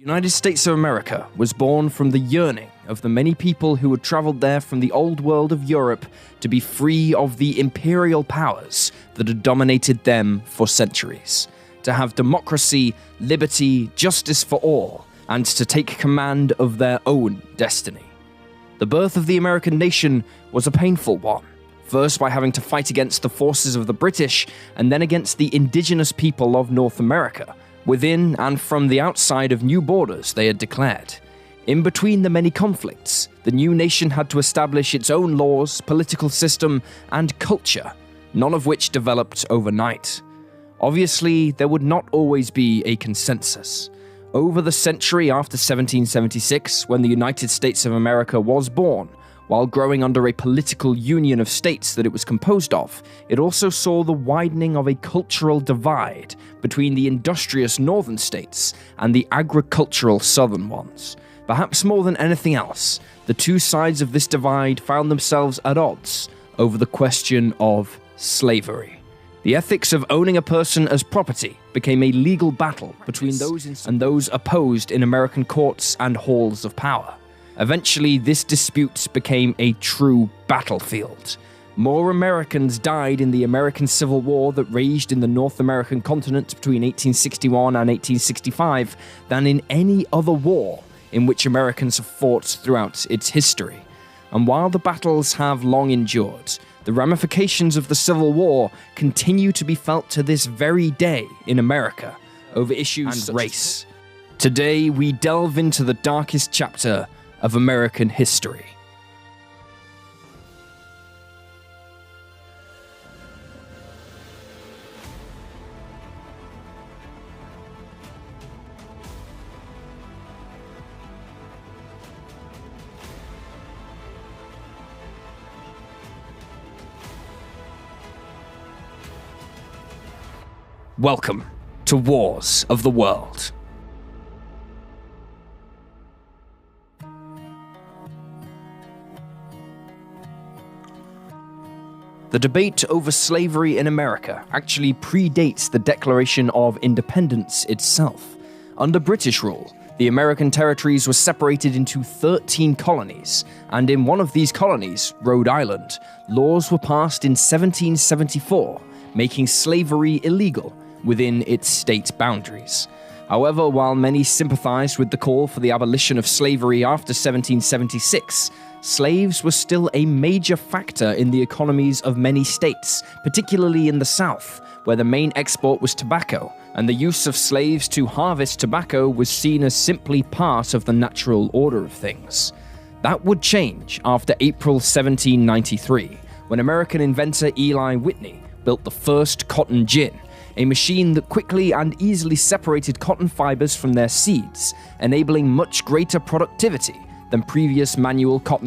United States of America was born from the yearning of the many people who had traveled there from the old world of Europe to be free of the imperial powers that had dominated them for centuries, to have democracy, liberty, justice for all, and to take command of their own destiny. The birth of the American nation was a painful one, first by having to fight against the forces of the British and then against the indigenous people of North America, within and from the outside of new borders they had declared. In between the many conflicts, the new nation had to establish its own laws, political system, and culture, none of which developed overnight. Obviously, there would not always be a consensus. Over the century after 1776, when the United States of America was born, while growing under a political union of states that it was composed of, it also saw the widening of a cultural divide between the industrious northern states and the agricultural southern ones. Perhaps more than anything else, the two sides of this divide found themselves at odds over the question of slavery. The ethics of owning a person as property became a legal battle between those and those opposed in American courts and halls of power. Eventually, this dispute became a true battlefield. More Americans died in the American Civil War that raged in the North American continent between 1861 and 1865 than in any other war in which Americans have fought throughout its history. And while the battles have long endured, the ramifications of the Civil War continue to be felt to this very day in America over issues and race. Today, we delve into the darkest chapter of American history. Welcome to Wars of the World. The debate over slavery in America actually predates the Declaration of Independence itself. Under British rule, the American territories were separated into 13 colonies, and in one of these colonies, Rhode Island, laws were passed in 1774, making slavery illegal within its state boundaries. However, while many sympathized with the call for the abolition of slavery after 1776, slaves were still a major factor in the economies of many states, particularly in the South, where the main export was tobacco, and the use of slaves to harvest tobacco was seen as simply part of the natural order of things. That would change after April 1793, when American inventor Eli Whitney built the first cotton gin, a machine that quickly and easily separated cotton fibers from their seeds, enabling much greater productivity than previous manual cotton